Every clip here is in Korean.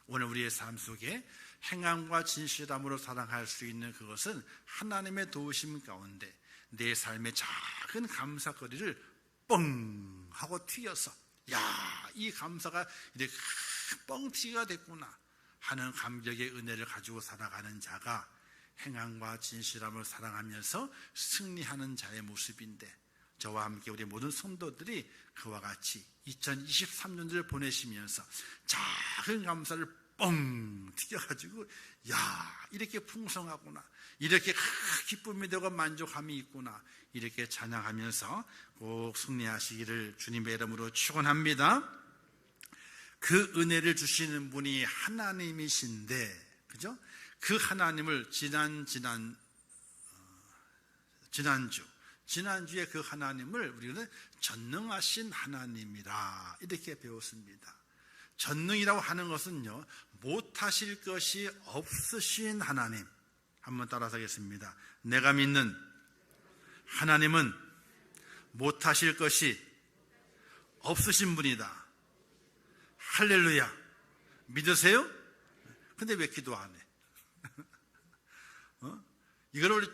오늘 우리의 삶 속에 행함과 진실함으로 사랑할 수 있는 그것은 하나님의 도우심 가운데 내 삶의 작은 감사거리를 뻥 하고 튀겨서 이 감사가 이렇게 뻥튀기가 됐구나 하는 감격의 은혜를 가지고 살아가는 자가 행함과 진실함을 사랑하면서 승리하는 자의 모습인데, 저와 함께 우리 모든 성도들이 그와 같이 2023년도를 보내시면서 작은 감사를 뻥 튀겨가지고 이렇게 풍성하구나, 이렇게 기쁨이 되고 만족함이 있구나, 이렇게 찬양하면서 꼭 승리하시기를 주님의 이름으로 축원합니다. 그 은혜를 주시는 분이 하나님이신데, 그죠? 그 하나님을 지난주에 그 하나님을 우리는 전능하신 하나님이라 이렇게 배웠습니다. 전능이라고 하는 것은요, 못하실 것이 없으신 하나님. 한번 따라서 하겠습니다. 내가 믿는 하나님은 못하실 것이 없으신 분이다. 할렐루야. 믿으세요? 근데 왜 기도 안 해? 이거를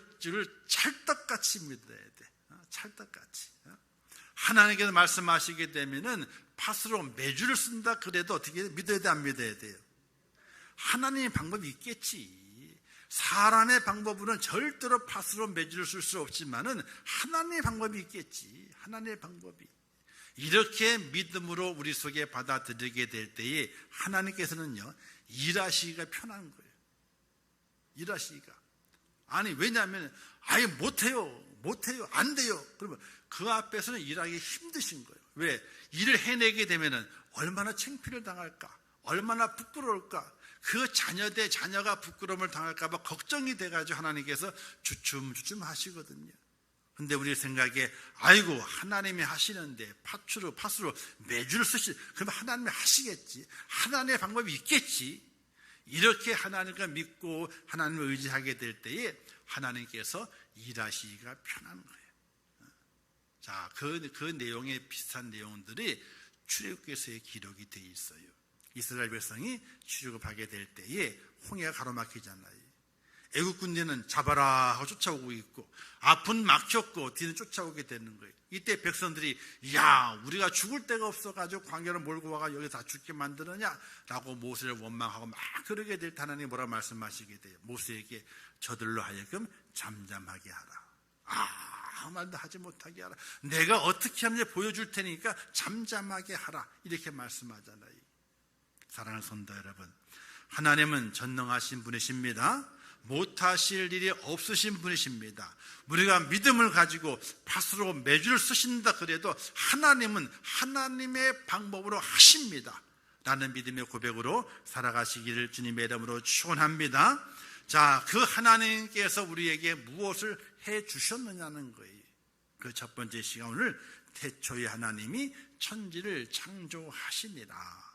찰떡같이 믿어야 돼. 찰떡같이. 하나님께서 말씀하시게 되면은 팥으로 매주를 쓴다 그래도 어떻게 믿어야 돼, 안 믿어야 돼요? 하나님의 방법이 있겠지. 사람의 방법으로는 절대로 팥으로 매주를 쓸 수 없지만은 하나님의 방법이 있겠지. 하나님의 방법이. 이렇게 믿음으로 우리 속에 받아들이게 될 때에 하나님께서는요, 일하시기가 편한 거예요. 일하시기가. 아니, 왜냐하면 아예 못해요, 안 돼요. 그러면 그 앞에서는 일하기 힘드신 거예요. 왜? 일을 해내게 되면은 얼마나 창피를 당할까, 얼마나 부끄러울까, 그 자녀가 부끄러움을 당할까 봐 걱정이 돼가지고 하나님께서 주춤주춤 하시거든요. 근데 우리 생각에 아이고 하나님이 하시는데 팥으로 매주를 그러면 하나님이 하시겠지, 하나님의 방법이 있겠지, 이렇게 하나님을 믿고 하나님을 의지하게 될 때에 하나님께서 일하시기가 편한 거예요. 자, 그 내용에 비슷한 내용들이 출애굽기서의 기록이 되어 있어요. 이스라엘 백성이 출애굽하게 될 때에 홍해가 가로막히잖아요. 애국 군대는 잡아라 하고 쫓아오고 있고, 앞은 막혔고 뒤는 쫓아오게 되는 거예요. 이때 백성들이 우리가 죽을 데가 없어가지고 광야를 몰고 와가 여기 다 죽게 만드느냐 라고 모세를 원망하고 막 그러게 될 때 하나님이 뭐라고 말씀하시게 돼요. 모세에게 저들로 하여금 잠잠하게 하라. 아무 말도 하지 못하게 하라. 내가 어떻게 하는지 보여줄 테니까 잠잠하게 하라. 이렇게 말씀하잖아요. 사랑하는 성도 여러분, 하나님은 전능하신 분이십니다. 못하실 일이 없으신 분이십니다. 우리가 믿음을 가지고 팥으로 매주를 쓰신다 그래도 하나님은 하나님의 방법으로 하십니다 라는 믿음의 고백으로 살아가시기를 주님의 이름으로 축원합니다. 자, 그 하나님께서 우리에게 무엇을 해 주셨느냐는 거예요. 그 첫 번째 시간, 오늘 태초에 하나님이 천지를 창조하시니라.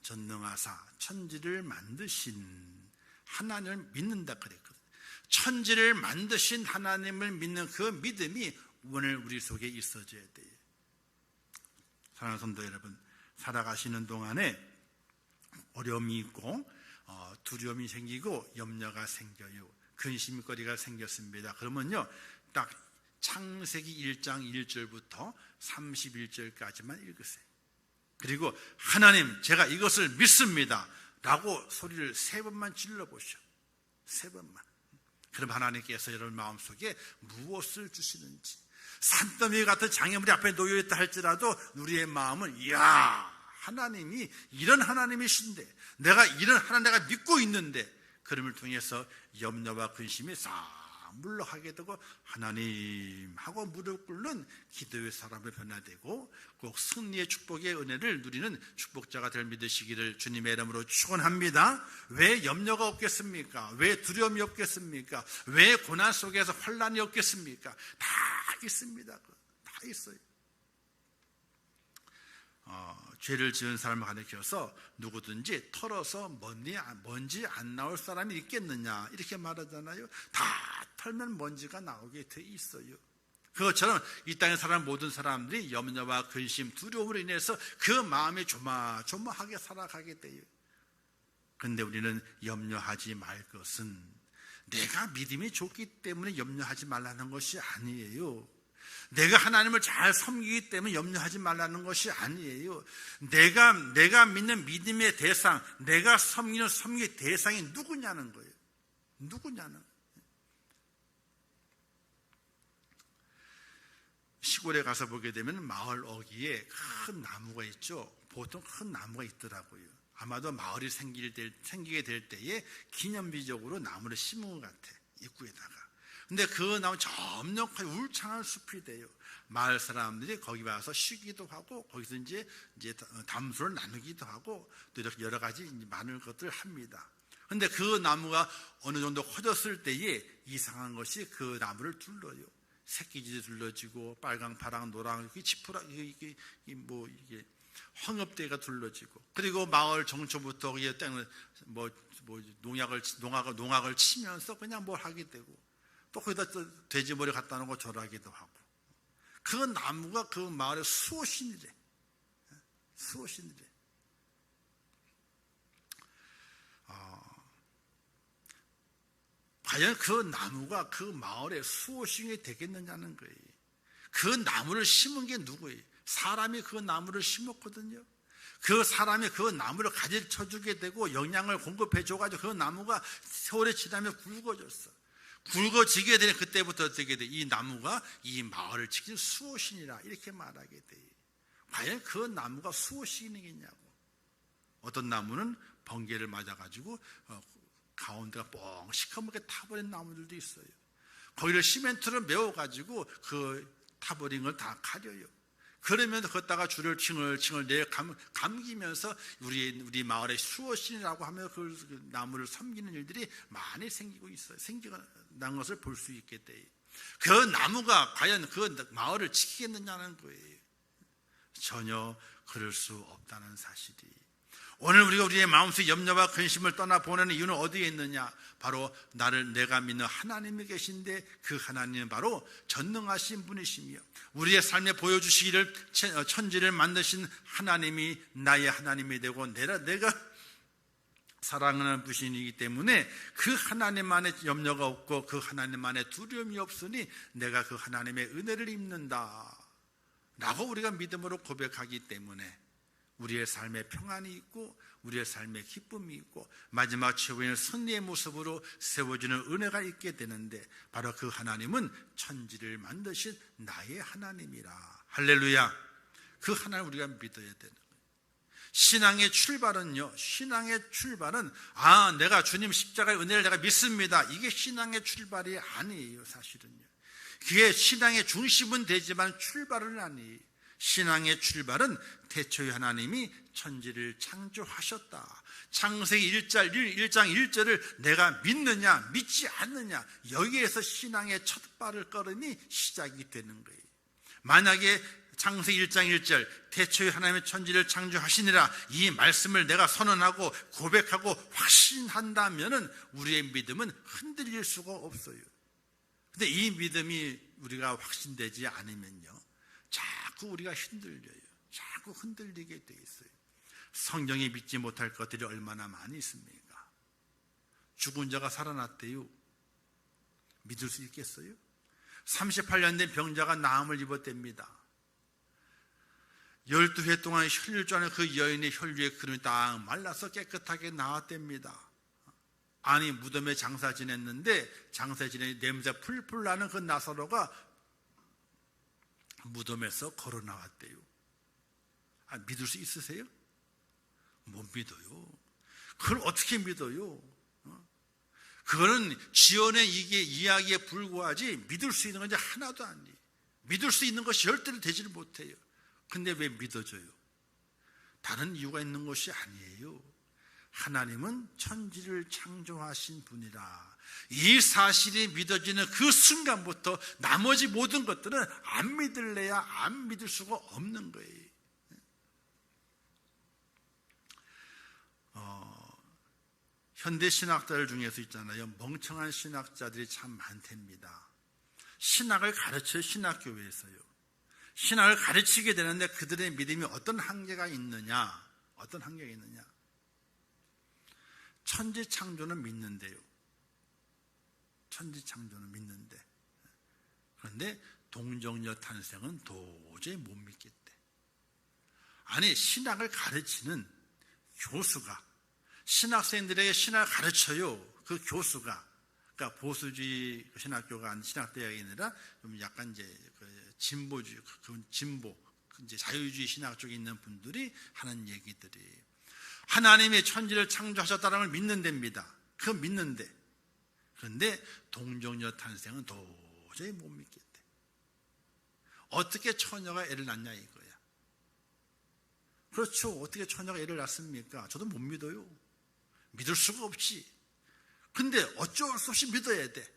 전능하사 천지를 만드신 하나님을 믿는다 그랬거든요. 천지를 만드신 하나님을 믿는 그 믿음이 오늘 우리 속에 있어져야 돼요. 사랑하는 성도 여러분, 살아가시는 동안에 어려움이 있고 두려움이 생기고 염려가 생겨요. 근심거리가 생겼습니다. 그러면요, 딱 창세기 1장 1절부터 31절까지만 읽으세요. 그리고 하나님, 제가 이것을 믿습니다 라고 소리를 3번만 질러보시오. 3번만. 그럼 하나님께서 여러분 마음속에 무엇을 주시는지, 산더미 같은 장애물이 앞에 놓여있다 할지라도 우리의 마음은 하나님이 이런 하나님이신데, 내가 이런 하나님 내가 믿고 있는데, 그럼을 통해서 염려와 근심이 싹 물러가게 되고 하나님하고 무릎 꿇는 기도의 사람을 변화되고 꼭 승리의 축복의 은혜를 누리는 축복자가 될 믿으시기를 주님의 이름으로 축원합니다. 왜 염려가 없겠습니까? 왜 두려움이 없겠습니까? 왜 고난 속에서 환난이 없겠습니까? 다 있습니다. 다 있어요. 죄를 지은 사람을 가리켜서 누구든지 털어서 먼지 안 나올 사람이 있겠느냐 이렇게 말하잖아요. 다 털면 먼지가 나오게 돼 있어요. 그것처럼 이 땅에 사는 모든 사람들이 염려와 근심, 두려움으로 인해서 그 마음이 조마조마하게 살아가게 돼요. 근데 우리는 염려하지 말 것은 내가 믿음이 좋기 때문에 염려하지 말라는 것이 아니에요. 내가 하나님을 잘 섬기기 때문에 염려하지 말라는 것이 아니에요. 내가 믿는 믿음의 대상, 내가 섬기는 섬기의 대상이 누구냐는 거예요. 누구냐는. 시골에 가서 보게 되면 마을 어귀에 큰 나무가 있죠. 보통 큰 나무가 있더라고요. 아마도 마을이 생기게 될 때에 기념비적으로 나무를 심은 것 같아, 입구에다가. 근데 그 나무 점령하게 울창한 숲이 돼요. 마을 사람들이 거기 와서 쉬기도 하고 거기서 이제 담소를 나누기도 하고 또 이렇게 여러 가지 많은 것들을 합니다. 근데 그 나무가 어느 정도 커졌을 때에 이상한 것이 그 나무를 둘러요. 새끼쥐도 둘러지고 빨강, 파랑, 노랑, 이게 황엽대가 둘러지고, 그리고 마을 정초부터 농악을 치면서 그냥 뭘 하게 되고, 또 거기다 또 돼지머리 갖다 놓고 절하기도 하고. 그 나무가 그 마을의 수호신이래. 수호신이래. 과연 그 나무가 그 마을의 수호신이 되겠느냐는 거예요. 그 나무를 심은 게 누구예요? 사람이 그 나무를 심었거든요. 그 사람이 그 나무를 가지쳐주게 되고 영양을 공급해줘가지고 그 나무가 세월이 지나면 굵어졌어. 굵어지게 되는 그때부터 어떻게 돼? 이 나무가 이 마을을 지키는 수호신이라 이렇게 말하게 돼. 과연 그 나무가 수호신이겠냐고. 어떤 나무는 번개를 맞아가지고 가운데가 뻥 시커멓게 타버린 나무들도 있어요. 거기를 시멘트로 메워가지고 그 타버린 걸 다 가려요. 그러면 걷다가 줄을 칭을 내어 감기면서 우리 마을의 수호신이라고 하며 그 나무를 섬기는 일들이 많이 생기고 있어요. 생겨난 것을 볼 수 있게 돼요. 그 나무가 과연 그 마을을 지키겠느냐는 거예요. 전혀 그럴 수 없다는 사실이. 오늘 우리의 마음속 염려와 근심을 떠나보내는 이유는 어디에 있느냐? 바로 내가 믿는 하나님이 계신데 그 하나님은 바로 전능하신 분이시며 우리의 삶에 보여주시기를 천지를 만드신 하나님이 나의 하나님이 되고 내가 사랑하는 분이기 때문에 그 하나님 안에 염려가 없고 그 하나님 안에 두려움이 없으니 내가 그 하나님의 은혜를 입는다 라고 우리가 믿음으로 고백하기 때문에 우리의 삶에 평안이 있고 우리의 삶에 기쁨이 있고 마지막 최후에는 승리의 모습으로 세워지는 은혜가 있게 되는데 바로 그 하나님은 천지를 만드신 나의 하나님이라. 할렐루야. 그 하나님을 우리가 믿어야 되는 거예요. 신앙의 출발은 내가 주님 십자가의 은혜를 내가 믿습니다. 이게 신앙의 출발이 아니에요. 사실은요. 그게 신앙의 중심은 되지만 출발은 아니에요. 신앙의 출발은 태초에 하나님이 천지를 창조하셨다. 창세기 1장 1절을 내가 믿느냐 믿지 않느냐, 여기에서 신앙의 첫 발을 걸음이 시작이 되는 거예요. 만약에 창세기 1장 1절 태초에 하나님의 천지를 창조하시니라 이 말씀을 내가 선언하고 고백하고 확신한다면 우리의 믿음은 흔들릴 수가 없어요. 근데 이 믿음이 우리가 확신되지 않으면요 자꾸 우리가 흔들려요. 자꾸 흔들리게 돼 있어요. 성경이 믿지 못할 것들이 얼마나 많이 있습니까? 죽은 자가 살아났대요. 믿을 수 있겠어요? 38년 된 병자가 나음을 입었답니다. 12회 동안 혈류주하는 그 여인의 혈류의 그름이 딱 말라서 깨끗하게 나왔답니다. 아니 무덤에 장사 지냈는데 장사 지내 냄새 풀풀 나는 그 나사로가 무덤에서 걸어 나왔대요. 믿을 수 있으세요? 못 믿어요. 그걸 어떻게 믿어요? 그거는 지어낸 이야기에 불과하지 믿을 수 있는 건지 하나도 아니에요. 믿을 수 있는 것이 절대로 되지를 못해요. 근데 왜 믿어져요? 다른 이유가 있는 것이 아니에요. 하나님은 천지를 창조하신 분이라. 이 사실이 믿어지는 그 순간부터 나머지 모든 것들은 안 믿을래야 안 믿을 수가 없는 거예요. 현대 신학자들 중에서 있잖아요. 멍청한 신학자들이 참 많답니다. 신학을 가르쳐요. 신학교에서요. 신학을 가르치게 되는데 그들의 믿음이 어떤 한계가 있느냐? 천지 창조는 믿는데요. 천지 창조는 믿는데. 그런데 동정녀 탄생은 도저히 못 믿겠대. 아니, 신학을 가르치는 교수가, 신학생들에게 신학을 가르쳐요. 그 교수가. 그러니까 보수주의 신학교가 아닌 신학대학이 아니라 좀 약간 이제 진보주의, 진보, 이제 자유주의 신학 쪽에 있는 분들이 하는 얘기들이, 하나님이 천지를 창조하셨다는 걸 믿는답니다. 그거 믿는데. 그런데 동정녀 탄생은 도저히 못 믿겠대. 어떻게 처녀가 애를 낳냐 이거야. 그렇죠. 어떻게 처녀가 애를 낳습니까? 저도 못 믿어요. 믿을 수가 없지. 근데 어쩔 수 없이 믿어야 돼.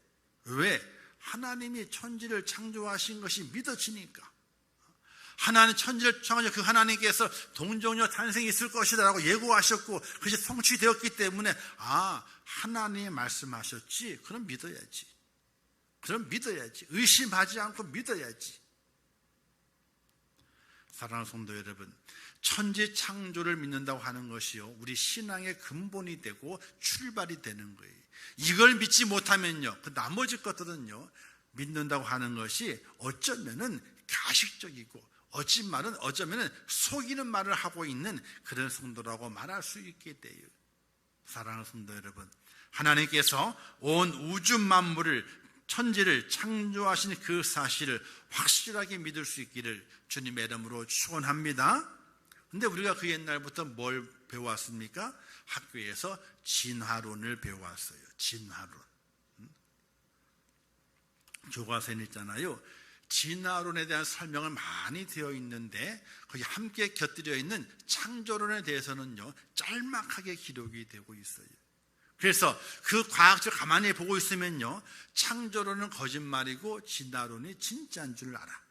왜? 하나님이 천지를 창조하신 것이 믿어지니까. 하나님 천지를 창조하신 그 하나님께서 동정녀 탄생이 있을 것이다 라고 예고하셨고 그것이 성취되었기 때문에, 아, 하나님이 말씀하셨지. 그럼 믿어야지. 그럼 믿어야지. 의심하지 않고 믿어야지. 사랑하는 성도 여러분, 천지 창조를 믿는다고 하는 것이요, 우리 신앙의 근본이 되고 출발이 되는 거예요. 이걸 믿지 못하면요, 그 나머지 것들은요, 믿는다고 하는 것이 어쩌면은 가식적이고 어쩌면은 속이는 말을 하고 있는 그런 성도라고 말할 수 있게 돼요. 사랑하는 성도 여러분, 하나님께서 온 우주 만물을, 천지를 창조하신 그 사실을 확실하게 믿을 수 있기를 주님의 이름으로 축원합니다. 근데 우리가 그 옛날부터 뭘 배워왔습니까? 학교에서 진화론을 배워왔어요. 진화론. 교과서에 있잖아요. 진화론에 대한 설명은 많이 되어 있는데 거기 함께 곁들여 있는 창조론에 대해서는요, 짤막하게 기록이 되고 있어요. 그래서 그 과학적 가만히 보고 있으면요, 창조론은 거짓말이고 진화론이 진짜인 줄 알아.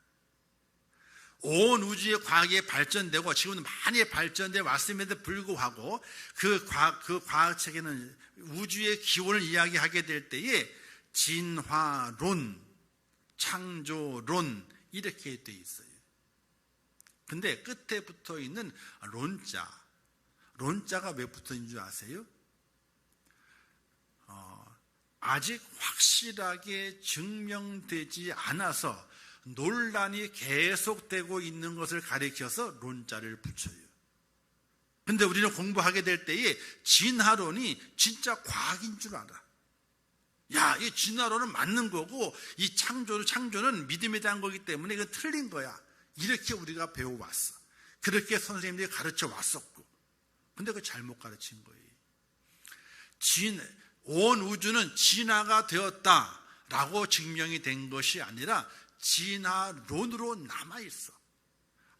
온 우주의 과학이 발전되고 지금은 많이 발전되어 왔음에도 불구하고 그 과학책에는 우주의 기원을 이야기하게 될 때에 진화론, 창조론 이렇게 돼 있어요. 근데 끝에 붙어 있는 론자가 왜 붙어 있는 줄 아세요? 아직 확실하게 증명되지 않아서 논란이 계속되고 있는 것을 가리켜서 론자를 붙여요. 근데 우리는 공부하게 될 때에 진화론이 진짜 과학인 줄 알아. 야, 이 진화론은 맞는 거고 이 창조는 믿음에 대한 거기 때문에 이건 틀린 거야. 이렇게 우리가 배워왔어. 그렇게 선생님들이 가르쳐 왔었고. 근데 그거 잘못 가르친 거예요. 온 우주는 진화가 되었다라고 증명이 된 것이 아니라 진화론으로 남아있어.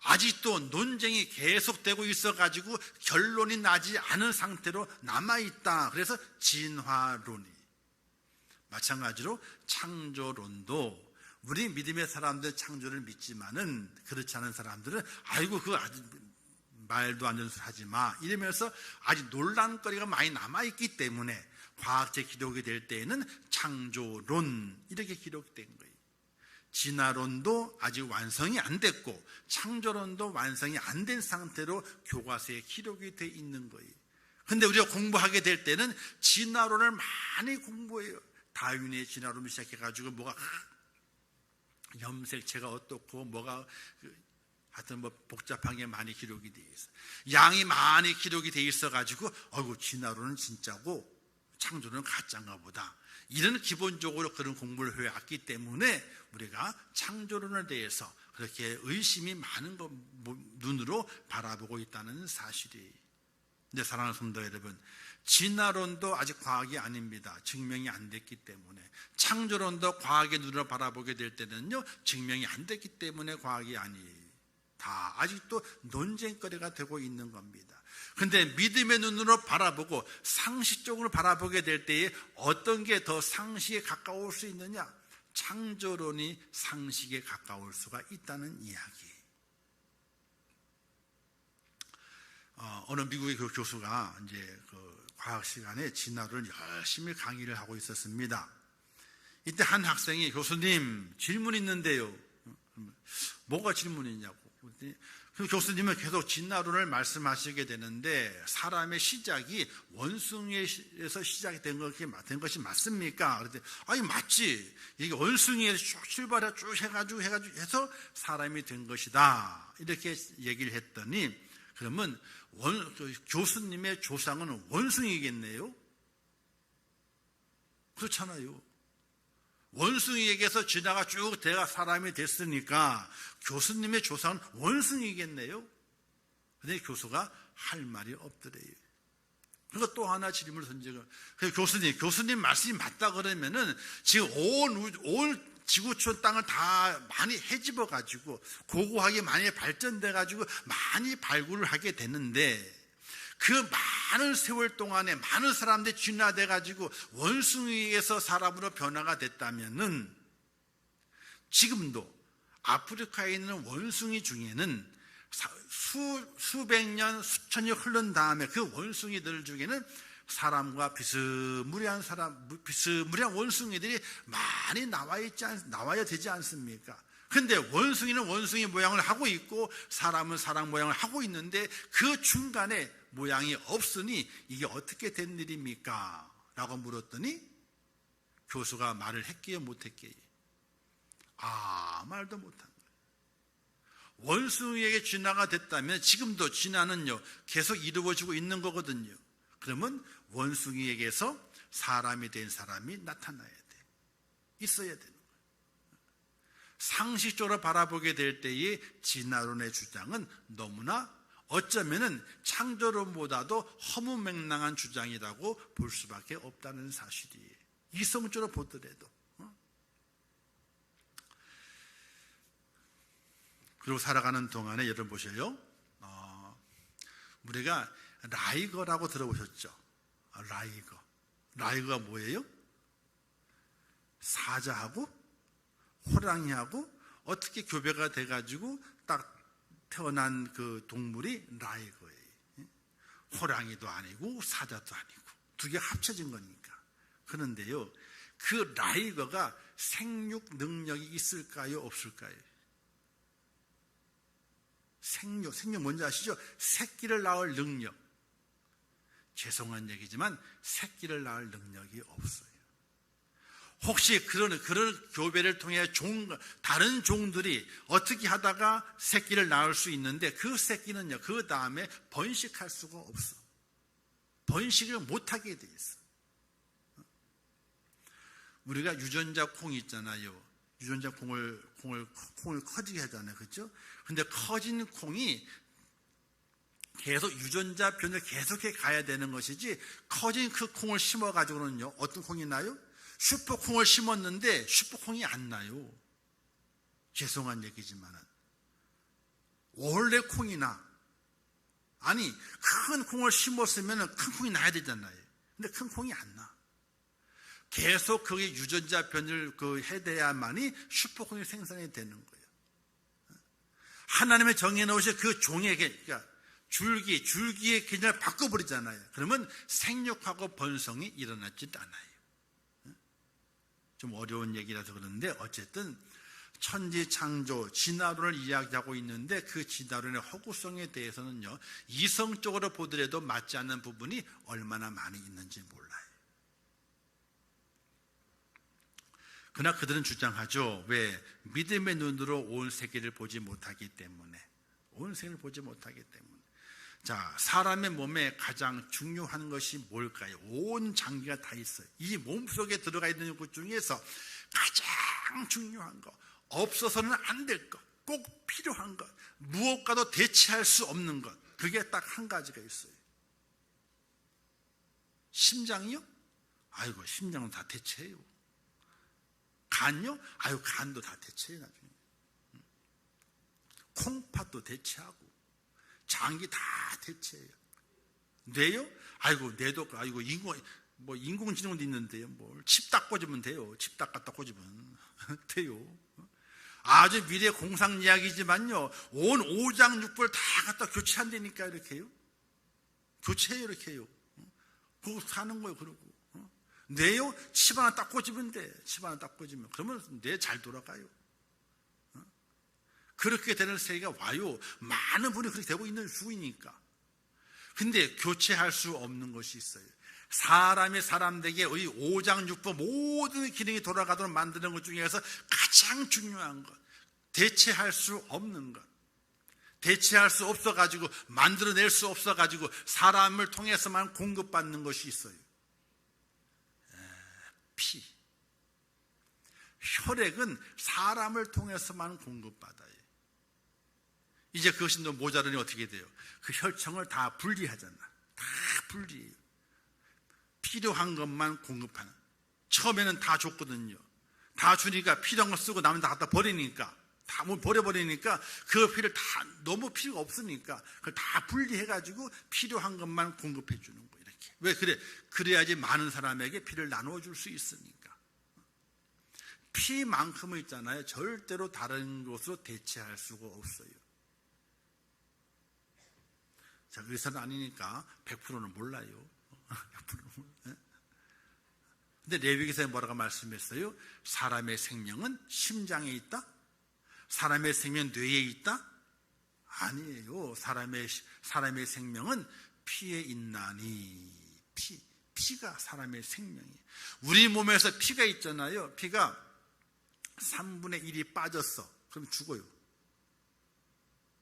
아직도 논쟁이 계속되고 있어가지고 결론이 나지 않은 상태로 남아있다. 그래서 진화론이. 마찬가지로 창조론도 우리 믿음의 사람들 창조를 믿지만은 그렇지 않은 사람들은 아이고 그거 아직 말도 안 되는 소리 하지 마 이러면서 아직 논란거리가 많이 남아있기 때문에 과학적 기록이 될 때에는 창조론 이렇게 기록된 거예요. 진화론도 아직 완성이 안 됐고 창조론도 완성이 안 된 상태로 교과서에 기록이 돼 있는 거예요. 그런데 우리가 공부하게 될 때는 진화론을 많이 공부해요. 다윈의 진화론을 시작해가지고 뭐가 염색체가 어떻고 뭐가 하여튼 뭐 복잡한 게 많이 기록이 돼 있어. 양이 많이 기록이 돼 있어가지고 진화론은 진짜고 창조는 가짜인가 보다. 이런 기본적으로 그런 공부를 해왔기 때문에 우리가 창조론에 대해서 그렇게 의심이 많은 거 눈으로 바라보고 있다는 사실이. 근데 사랑하는 성도 여러분, 진화론도 아직 과학이 아닙니다. 증명이 안 됐기 때문에. 창조론도 과학의 눈으로 바라보게 될 때는요, 증명이 안 됐기 때문에 과학이 아니에요. 다 아직도 논쟁거리가 되고 있는 겁니다. 그런데 믿음의 눈으로 바라보고 상식적으로 바라보게 될 때에 어떤 게 더 상식에 가까울 수 있느냐? 창조론이 상식에 가까울 수가 있다는 이야기. 어느 미국의 그 교수가 이제 그 과학 시간에 진화론을 열심히 강의를 하고 있었습니다. 이때 한 학생이 교수님 질문 있는데요. 뭐가 질문이냐고. 그 교수님은 계속 진화론을 말씀하시게 되는데 사람의 시작이 원숭이에서 시작이 된 것이 맞습니까? 그랬더니 아니 맞지. 이게 원숭이에서 쭉 출발해 쭉 해가지고 해서 사람이 된 것이다. 이렇게 얘기를 했더니 그러면 교수님의 조상은 원숭이겠네요? 그렇잖아요. 원숭이에게서 진화가 쭉 돼가 사람이 됐으니까 교수님의 조상은 원숭이겠네요? 근데 교수가 할 말이 없더래요. 그리고 또 하나 질문을 던지고, 교수님 말씀이 맞다 그러면은 지금 온 지구촌 땅을 다 많이 헤집어가지고 고고하게 많이 발전돼가지고 많이 발굴을 하게 되는데 그 많은 세월 동안에 많은 사람들이 진화돼가지고 원숭이에서 사람으로 변화가 됐다면은 지금도 아프리카에 있는 원숭이 중에는 수백 년, 수천 년 흐른 다음에 그 원숭이들 중에는 사람과 비스무리한 원숭이들이 많이 나와야 되지 않습니까? 근데 원숭이는 원숭이 모양을 하고 있고 사람은 사람 모양을 하고 있는데 그 중간에 모양이 없으니 이게 어떻게 된 일입니까? 라고 물었더니 교수가 말을 했기에 못했기에 말도 못한 거예요. 원숭이에게 진화가 됐다면 지금도 진화는요 계속 이루어지고 있는 거거든요. 그러면 원숭이에게서 사람이 된 사람이 나타나야 돼. 있어야 되는 거예요. 상식적으로 바라보게 될 때의 진화론의 주장은 너무나 어쩌면은 창조론보다도 허무맹랑한 주장이라고 볼 수밖에 없다는 사실이에요. 이성적으로 보더라도. 그리고 살아가는 동안에 여러분 보세요. 우리가 라이거라고 들어보셨죠? 라이거가 뭐예요? 사자하고 호랑이하고 어떻게 교배가 돼가지고 딱 태어난 그 동물이 라이거예요. 호랑이도 아니고 사자도 아니고 두 개 합쳐진 거니까. 그런데요, 그 라이거가 생육 능력이 있을까요? 없을까요? 생육 뭔지 아시죠? 새끼를 낳을 능력. 죄송한 얘기지만 새끼를 낳을 능력이 없어요. 혹시 그런 교배를 통해 다른 종들이 어떻게 하다가 새끼를 낳을 수 있는데 그 새끼는요, 그 다음에 번식할 수가 없어. 번식을 못하게 돼 있어. 우리가 유전자 콩 있잖아요. 유전자 콩을 커지게 하잖아요. 그렇죠? 근데 커진 콩이 계속 유전자 변을 계속해 가야 되는 것이지 커진 그 콩을 심어가지고는요, 어떤 콩이 나요? 슈퍼콩을 심었는데 슈퍼콩이 안 나요. 죄송한 얘기지만은 원래 콩이 나. 아니 큰 콩을 심었으면 큰 콩이 나야 되잖아요. 근데 큰 콩이 안 나. 계속 그게 유전자 변을 해대야만이 슈퍼콩이 생산이 되는 거예요. 하나님의 정해놓으신 그 종에게, 그러니까 줄기의 개념을 바꿔버리잖아요. 그러면 생육하고 번성이 일어나지 않아요. 좀 어려운 얘기라서 그러는데 어쨌든 천지창조, 진화론을 이야기하고 있는데 그 진화론의 허구성에 대해서는요, 이성적으로 보더라도 맞지 않는 부분이 얼마나 많이 있는지 몰라요. 그러나 그들은 주장하죠. 왜? 믿음의 눈으로 온 세계를 보지 못하기 때문에. 온 세계를 보지 못하기 때문에. 자, 사람의 몸에 가장 중요한 것이 뭘까요? 온 장기가 다 있어요. 이 몸속에 들어가 있는 것 중에서 가장 중요한 거, 없어서는 안 될 것, 꼭 필요한 것, 무엇과도 대체할 수 없는 것, 그게 딱 한 가지가 있어요. 심장이요? 아이고, 심장은 다 대체해요. 간요? 아유, 간도 다 대체해, 나중에. 콩팥도 대체하고, 장기 다 대체해요. 뇌요? 아이고, 뇌도, 아이고, 인공지능도 있는데요. 칩 딱 꽂으면 돼요. 칩 딱 갖다 꽂으면 돼요. 아주 미래 공상 이야기지만요, 온 오장육부를 다 갖다 교체한다니까, 이렇게 해요. 교체해요, 이렇게 해요. 그거 사는 거예요, 그러고. 뇌요? 칩 하나 딱 꽂으면 돼. 칩 하나 딱 꽂으면. 그러면 뇌 잘 돌아가요. 그렇게 되는 세계가 와요. 많은 분이 그렇게 되고 있는 중이니까. 근데 교체할 수 없는 것이 있어요. 사람이 사람에게 의 오장육부 모든 기능이 돌아가도록 만드는 것 중에서 가장 중요한 것, 대체할 수 없는 것, 대체할 수 없어가지고 만들어낼 수 없어가지고 사람을 통해서만 공급받는 것이 있어요. 피. 혈액은 사람을 통해서만 공급받아요. 이제 그것이 너 모자르니 어떻게 돼요? 그 혈청을 다 분리하잖아. 다 분리해요. 필요한 것만 공급하는. 처음에는 다 줬거든요. 다 주니까 필요한 거 쓰고 남은 다 갖다 버리니까, 다 버려버리니까 그 피를 다 너무 필요가 없으니까 그걸 다 분리해가지고 필요한 것만 공급해 주는 거예요. 이렇게. 왜 그래? 그래야지 많은 사람에게 피를 나누어 줄 수 있으니까. 피만큼은 있잖아요. 절대로 다른 것으로 대체할 수가 없어요. 자, 의사는 아니니까 100%는 몰라요. 100%는 몰라요. 근데 레위기서에 뭐라고 말씀했어요? 사람의 생명은 심장에 있다? 사람의 생명 뇌에 있다? 아니에요. 사람의 생명은 피에 있나니. 피가 사람의 생명이에요. 우리 몸에서 피가 있잖아요. 피가 3분의 1이 빠졌어. 그럼 죽어요.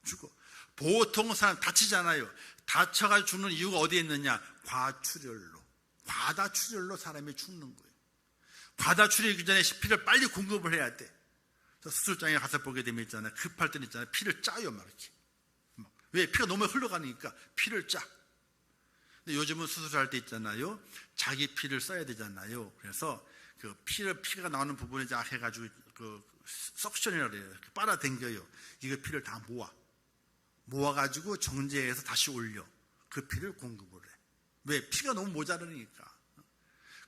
죽어. 보통 사람 다치잖아요. 다쳐가지고 죽는 이유가 어디에 있느냐? 과출혈로. 과다출혈로 사람이 죽는 거예요. 과다출혈이기 전에 피를 빨리 공급을 해야 돼. 수술장에 가서 보게 되면 있잖아요. 급할 때는 있잖아요. 피를 짜요, 막 이렇게. 왜? 피가 너무 흘러가니까 피를 짜. 근데 요즘은 수술할 때 있잖아요. 자기 피를 써야 되잖아요. 그래서 그 피가 나오는 부분에 쫙 해가지고 그 석션이라고 해요. 빨아당겨요. 이거 피를 다 모아가지고 정제해서 다시 올려. 그 피를 공급을 해. 왜? 피가 너무 모자르니까.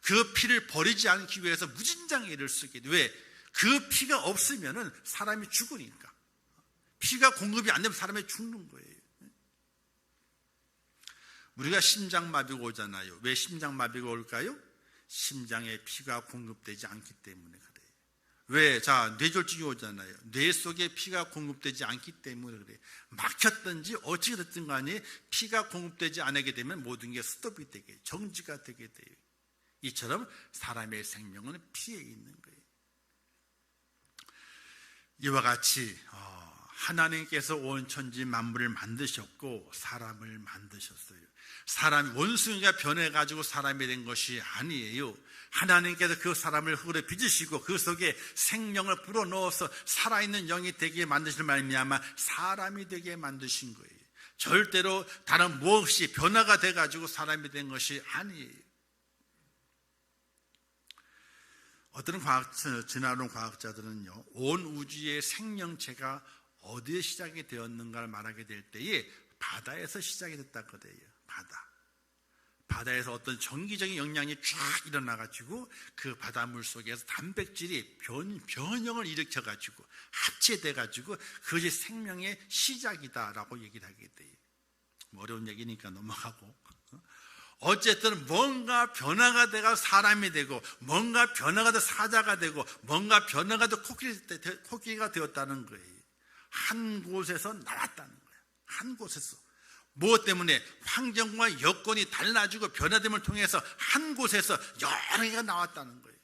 그 피를 버리지 않기 위해서 무진장의 일을 쓰게 돼. 왜? 그 피가 없으면은 사람이 죽으니까. 피가 공급이 안 되면 사람이 죽는 거예요. 우리가 심장마비가 오잖아요. 왜 심장마비가 올까요? 심장에 피가 공급되지 않기 때문에 그래요. 왜? 자, 뇌졸중이 오잖아요. 뇌 속에 피가 공급되지 않기 때문에 그래요. 막혔든지 어찌 됐든 간에 피가 공급되지 않게 되면 모든 게 스톱이 되게, 정지가 되게 돼요. 이처럼 사람의 생명은 피에 있는 거예요. 이와 같이 하나님께서 온 천지 만물을 만드셨고 사람을 만드셨어요. 사람이 원숭이가 변해가지고 사람이 된 것이 아니에요. 하나님께서 그 사람을 흙으로 빚으시고 그 속에 생명을 불어넣어서 살아있는 영이 되게 만드신 말미암아 사람이 되게 만드신 거예요. 절대로 다른 무엇이 변화가 돼가지고 사람이 된 것이 아니에요. 어떤 진화론 과학자들은요, 온 우주의 생명체가 어디에 시작이 되었는가를 말하게 될 때에 바다에서 시작이 됐다 그래요. 바다에서 어떤 정기적인 영향이 쫙 일어나가지고 그 바닷물 속에서 단백질이 변형을 일으켜가지고 합체돼가지고 그것이 생명의 시작이다라고 얘기를 하게 돼요. 어려운 얘기니까 넘어가고. 어쨌든 뭔가 변화가 돼가 사람이 되고 뭔가 변화가 돼 사자가 되고 뭔가 변화가 돼 코끼리가 되었다는 거예요. 한 곳에서 나왔다는 거예요. 한 곳에서. 무엇 때문에? 환경과 여건이 달라지고 변화됨을 통해서 한 곳에서 여러 개가 나왔다는 거예요.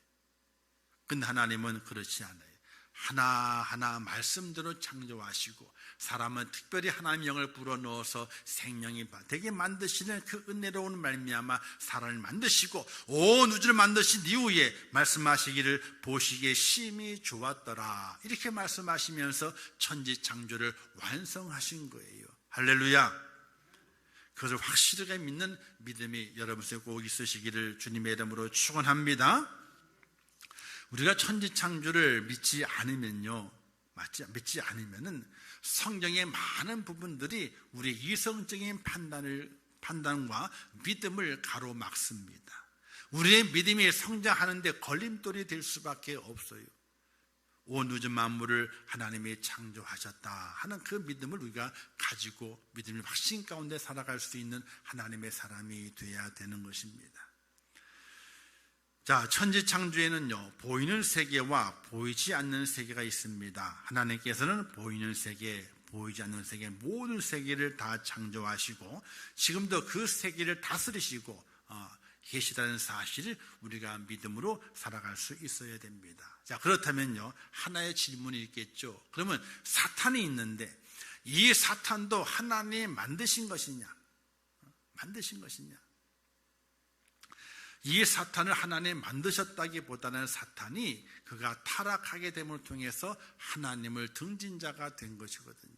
근데 하나님은 그렇지 않아요. 하나하나 말씀대로 창조하시고 사람은 특별히 하나님의 영을 불어넣어서 생명이 되게 만드시는 그 은혜로운 말미암아 사람을 만드시고 온 우주를 만드신 이후에 말씀하시기를 보시기에 심히 좋았더라, 이렇게 말씀하시면서 천지 창조를 완성하신 거예요. 할렐루야. 그것을 확실하게 믿는 믿음이 여러분 속에 꼭 있으시기를 주님의 이름으로 축원합니다. 우리가 천지 창조를 믿지 않으면요, 믿지 않으면은 성경의 많은 부분들이 우리의 이성적인 판단과 믿음을 가로막습니다. 우리의 믿음이 성장하는데 걸림돌이 될 수밖에 없어요. 온 우주 만물을 하나님이 창조하셨다 하는 그 믿음을 우리가 가지고 믿음의 확신 가운데 살아갈 수 있는 하나님의 사람이 되어야 되는 것입니다. 자, 천지창조에는요, 보이는 세계와 보이지 않는 세계가 있습니다. 하나님께서는 보이는 세계, 보이지 않는 세계, 모든 세계를 다 창조하시고 지금도 그 세계를 다스리시고 계시다는 사실을 우리가 믿음으로 살아갈 수 있어야 됩니다. 자, 그렇다면요, 하나의 질문이 있겠죠. 그러면 사탄이 있는데 이 사탄도 하나님이 만드신 것이냐? 만드신 것이냐? 이 사탄을 하나님 만드셨다기보다는 사탄이 그가 타락하게 됨을 통해서 하나님을 등진 자가 된 것이거든요.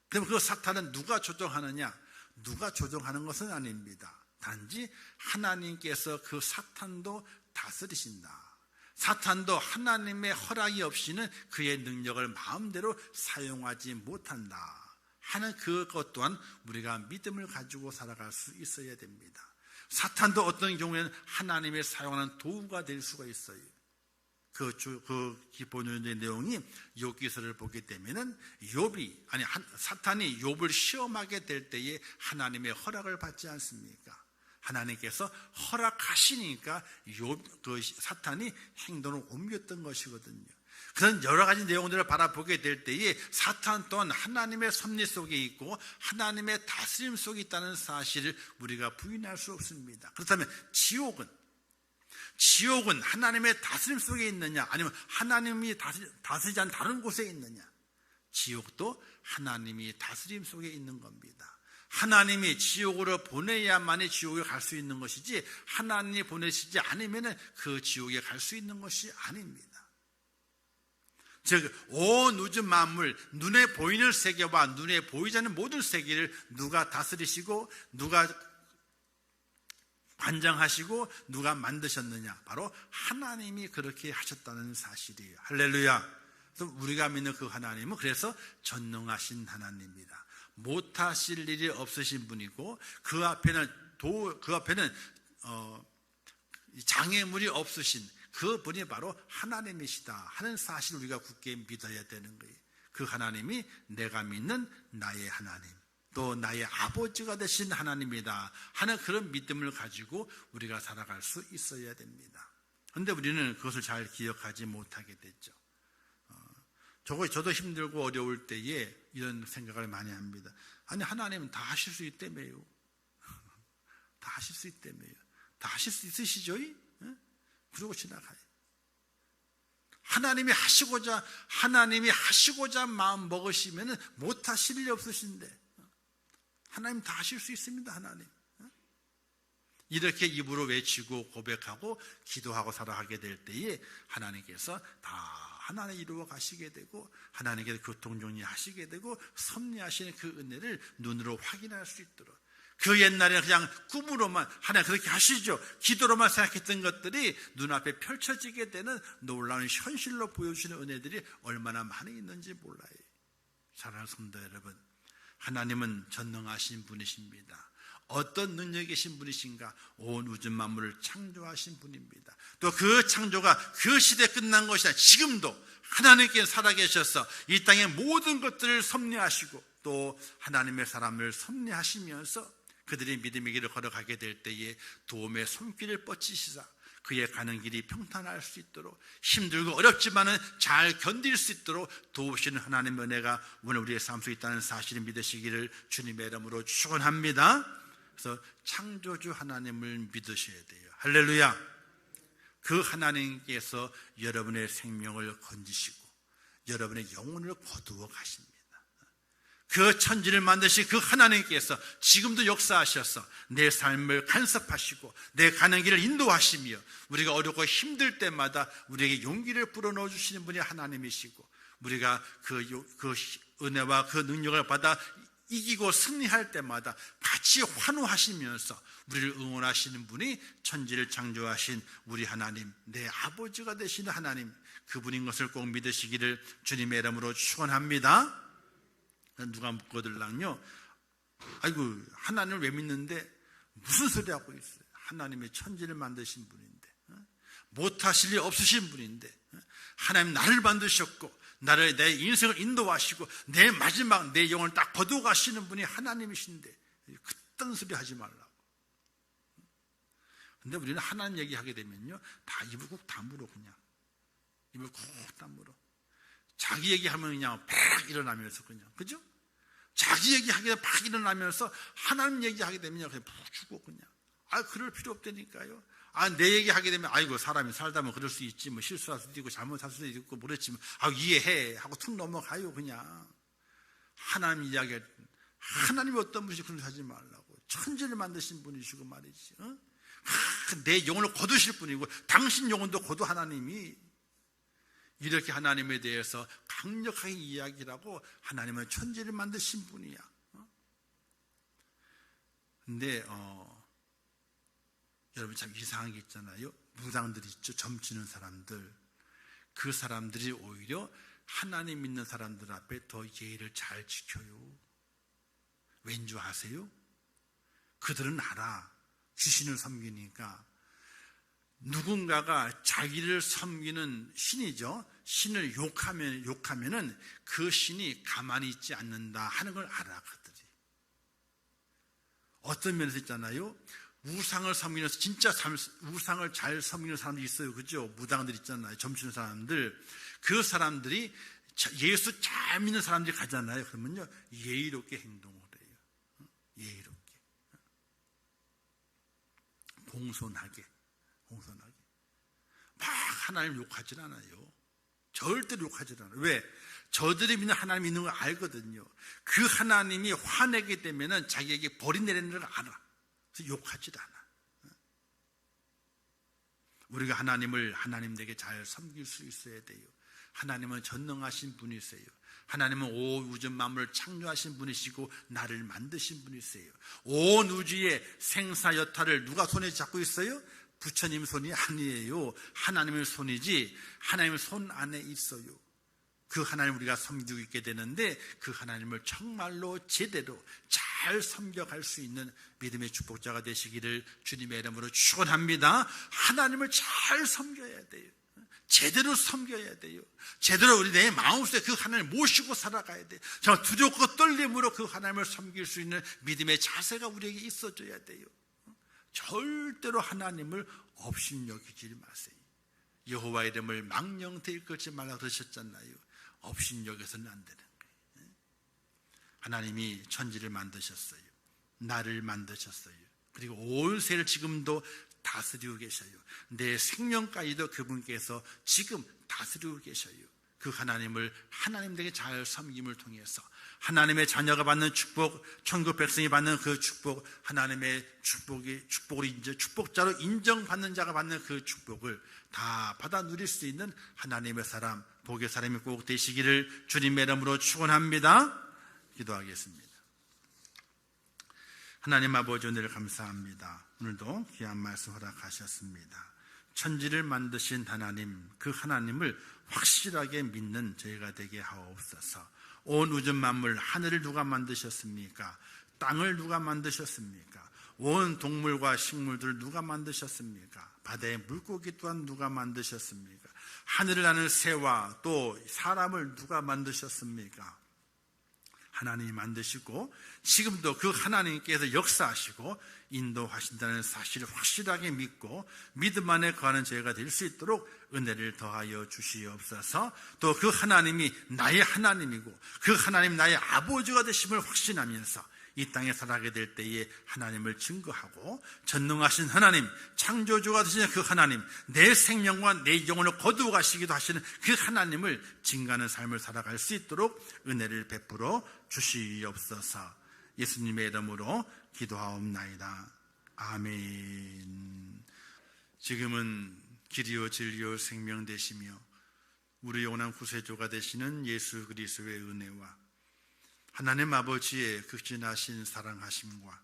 그럼 그 사탄은 누가 조종하느냐? 누가 조종하는 것은 아닙니다. 단지 하나님께서 그 사탄도 다스리신다. 사탄도 하나님의 허락이 없이는 그의 능력을 마음대로 사용하지 못한다 하는 그것 또한 우리가 믿음을 가지고 살아갈 수 있어야 됩니다. 사탄도 어떤 경우에는 하나님의 사용하는 도구가 될 수가 있어요. 그 기본적인 내용이 욥기서를 보게 되면은 사탄이 욥을 시험하게 될 때에 하나님의 허락을 받지 않습니까? 하나님께서 허락하시니까 사탄이 행동을 옮겼던 것이거든요. 그런 여러 가지 내용들을 바라보게 될 때에 사탄 또한 하나님의 섭리 속에 있고 하나님의 다스림 속에 있다는 사실을 우리가 부인할 수 없습니다. 그렇다면 지옥은 하나님의 다스림 속에 있느냐, 아니면 하나님이 다스리지 않은 다른 곳에 있느냐? 지옥도 하나님이 다스림 속에 있는 겁니다. 하나님이 지옥으로 보내야만이 지옥에 갈 수 있는 것이지, 하나님이 보내시지 않으면 그 지옥에 갈 수 있는 것이 아닙니다. 즉, 온 우주 만물, 눈에 보이는 세계와 눈에 보이지 않는 모든 세계를 누가 다스리시고 누가 관장하시고 누가 만드셨느냐? 바로 하나님이 그렇게 하셨다는 사실이에요. 할렐루야. 그래서 우리가 믿는 그 하나님은 그래서 전능하신 하나님입니다. 못하실 일이 없으신 분이고 그 앞에는 장애물이 없으신 그 분이 바로 하나님이시다 하는 사실을 우리가 굳게 믿어야 되는 거예요. 그 하나님이 내가 믿는 나의 하나님, 또 나의 아버지가 되신 하나님이다 하는 그런 믿음을 가지고 우리가 살아갈 수 있어야 됩니다. 그런데 우리는 그것을 잘 기억하지 못하게 됐죠. 저도 힘들고 어려울 때에 이런 생각을 많이 합니다. 아니, 하나님은 다 하실 수 있다며요. 다 하실 수 있다며요. 다 하실 수 있으시죠? 그러고 지나가요. 하나님이 하시고자 마음 먹으시면 못하실 일이 없으신데, 하나님 다 하실 수 있습니다. 하나님 이렇게 입으로 외치고 고백하고 기도하고 살아가게 될 때에 하나님께서 다 하나님 이루어 가시게 되고 하나님께서 교통정리하시게 되고 섭리하시는 그 은혜를 눈으로 확인할 수 있도록, 그 옛날에 그냥 꿈으로만 하나님 그렇게 하시죠, 기도로만 생각했던 것들이 눈앞에 펼쳐지게 되는 놀라운 현실로 보여주시는 은혜들이 얼마나 많이 있는지 몰라요. 사랑하는 성도 여러분, 하나님은 전능하신 분이십니다. 어떤 능력이 계신 분이신가? 온 우주 만물을 창조하신 분입니다. 또 그 창조가 그 시대에 끝난 것이 아니라 지금도 하나님께 살아계셔서 이 땅의 모든 것들을 섭리하시고 또 하나님의 사람을 섭리하시면서 그들이 믿음의 길을 걸어가게 될 때에 도움의 손길을 뻗치시사 그의 가는 길이 평탄할 수 있도록, 힘들고 어렵지만은 잘 견딜 수 있도록 도우시는 하나님의 은혜가 오늘 우리의 삶 속에 있다는 사실을 믿으시기를 주님의 이름으로 축원합니다. 그래서 창조주 하나님을 믿으셔야 돼요. 할렐루야. 그 하나님께서 여러분의 생명을 건지시고 여러분의 영혼을 거두어 가십니다. 그 천지를 만드신 그 하나님께서 지금도 역사하셔서 내 삶을 간섭하시고 내 가는 길을 인도하시며 우리가 어렵고 힘들 때마다 우리에게 용기를 불어넣어 주시는 분이 하나님이시고, 우리가 그 은혜와 그 능력을 받아 이기고 승리할 때마다 같이 환호하시면서 우리를 응원하시는 분이 천지를 창조하신 우리 하나님, 내 아버지가 되시는 하나님, 그분인 것을 꼭 믿으시기를 주님의 이름으로 축원합니다. 누가 묻거들랑요, 아이고 하나님을 왜 믿는데 무슨 소리 하고 있어요? 하나님의 천지를 만드신 분인데, 못하실 일 없으신 분인데, 하나님 나를 만드셨고 나를, 내 인생을 인도하시고 내 마지막 내 영혼을 딱 거두어 가시는 분이 하나님이신데 그딴 소리 하지 말라고. 근데 우리는 하나님 얘기하게 되면요, 다 입을 꼭 다물어. 그냥 입을 꼭 다물어. 자기 얘기하면 그냥 팍 일어나면서 그냥, 그죠? 자기 얘기하게 팍 일어나면서 하나님 얘기하게 되면 그냥 푹 죽고 그냥. 그럴 필요 없다니까요. 내 얘기하게 되면 아이고 사람이 살다 보면 그럴 수 있지, 뭐 실수할 수도 있고 잘못할 수도 있고 모르겠지만 이해해 하고 툭 넘어가요. 그냥 하나님 이야기, 하나님이 어떤 분이시 그런 하지 말라고. 천지를 만드신 분이시고 말이지. 내 영혼을 거두실 분이고 당신 영혼도 거두 하나님이. 이렇게 하나님에 대해서 강력하게 이야기하고, 하나님은 천지를 만드신 분이야. 근데 여러분 참 이상한 게 있잖아요. 무당들 있죠. 점치는 사람들. 그 사람들이 오히려 하나님 믿는 사람들 앞에 더 예의를 잘 지켜요. 왠 줄 아세요? 그들은 알아. 귀신을 섬기니까. 누군가가 자기를 섬기는 신이죠. 신을 욕하면은 그 신이 가만히 있지 않는다 하는 걸 알아, 그들이. 어떤 면에서 있잖아요. 우상을 섬기는, 진짜 우상을 잘 섬기는 사람들이 있어요. 그죠? 무당들 있잖아요. 점치는 사람들. 그 사람들이 예수 잘 믿는 사람들이 가잖아요. 그러면요, 예의롭게 행동을 해요. 예의롭게. 공손하게. 막 하나님 욕하질 않아요. 절대로 욕하질 않아요. 왜? 저들이 믿는 하나님 있는 걸 알거든요. 그 하나님이 화내게 되면은 자기에게 벌이 내리는 걸 알아. 그래서 욕하질 않아. 우리가 하나님 되게 잘 섬길 수 있어야 돼요. 하나님은 전능하신 분이세요. 하나님은 온 우주 만물을 창조하신 분이시고 나를 만드신 분이세요. 온 우주의 생사 여타를 누가 손에 잡고 있어요? 부처님 손이 아니에요. 하나님의 손이지, 하나님의 손 안에 있어요. 그 하나님을 우리가 섬기고 있게 되는데, 그 하나님을 정말로 제대로 잘 섬겨갈 수 있는 믿음의 축복자가 되시기를 주님의 이름으로 축원합니다. 하나님을 잘 섬겨야 돼요. 제대로 섬겨야 돼요. 제대로 우리 내 마음속에 그 하나님을 모시고 살아가야 돼요. 정말 두렵고 떨림으로 그 하나님을 섬길 수 있는 믿음의 자세가 우리에게 있어줘야 돼요. 절대로 하나님을 업신여기지 마세요. 여호와 이름을 망령되 일컬지 말라 그러셨잖아요. 업신여겨서는 안 되는 거예요. 하나님이 천지를 만드셨어요. 나를 만드셨어요. 그리고 온 세를 지금도 다스리고 계셔요. 내 생명까지도 그분께서 지금 다스리고 계셔요. 그 하나님을 하나님에게 잘 섬김을 통해서 하나님의 자녀가 받는 축복, 천국 백성이 받는 그 축복, 하나님의 축복자로 인정받는 자가 받는 그 축복을 다 받아 누릴 수 있는 하나님의 사람, 복의 사람이 꼭 되시기를 주님의 이름으로 축원합니다. 기도하겠습니다. 하나님 아버지, 오늘 감사합니다. 오늘도 귀한 말씀 허락하셨습니다. 천지를 만드신 하나님, 그 하나님을 확실하게 믿는 저희가 되게 하옵소서. 온 우주 만물, 하늘을 누가 만드셨습니까? 땅을 누가 만드셨습니까? 온 동물과 식물들을 누가 만드셨습니까? 바다의 물고기 또한 누가 만드셨습니까? 하늘을 나는 새와 또 사람을 누가 만드셨습니까? 하나님이 만드시고 지금도 그 하나님께서 역사하시고 인도하신다는 사실을 확실하게 믿고 믿음 안에 거하는 저희가 될 수 있도록 은혜를 더하여 주시옵소서. 또 그 하나님이 나의 하나님이고 그 하나님 나의 아버지가 되심을 확신하면서 이 땅에 살아가게 될 때에 하나님을 증거하고 전능하신 하나님, 창조주가 되시는 그 하나님, 내 생명과 내 영혼을 거두어 가시기도 하시는 그 하나님을 증거하는 삶을 살아갈 수 있도록 은혜를 베풀어 주시옵소서. 예수님의 이름으로 기도하옵나이다. 아멘. 지금은 길이요 진리요 생명 되시며 우리 영원한 구세주가 되시는 예수 그리스도의 은혜와 하나님 아버지의 극진하신 사랑하심과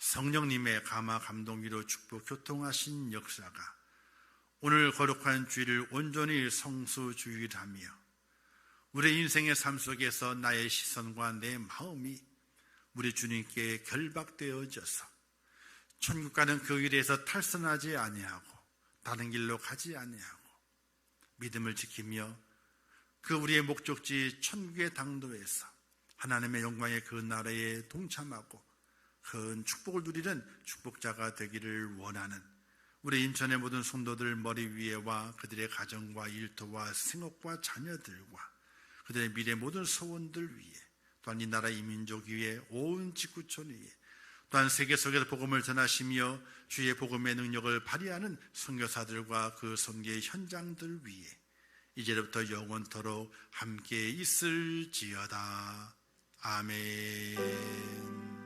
성령님의 감화 감동기로 축복 교통하신 역사가 오늘 거룩한 주일을 온전히 성수주일하며 우리 인생의 삶 속에서 나의 시선과 내 마음이 우리 주님께 결박되어져서 천국 가는 그 길에서 탈선하지 아니하고 다른 길로 가지 아니하고 믿음을 지키며 그 우리의 목적지 천국의 당도에서 하나님의 영광의 그 나라에 동참하고 큰 축복을 누리는 축복자가 되기를 원하는 우리 인천의 모든 성도들 머리 위에와 그들의 가정과 일터와 생업과 자녀들과 그들의 미래 모든 소원들 위에, 또한 이 나라 이민족 위에, 온 지구촌 위에, 또한 세계 속에서 복음을 전하시며 주의 복음의 능력을 발휘하는 선교사들과 그 선교의 현장들 위에 이제부터 영원토록 함께 있을지어다. 아멘.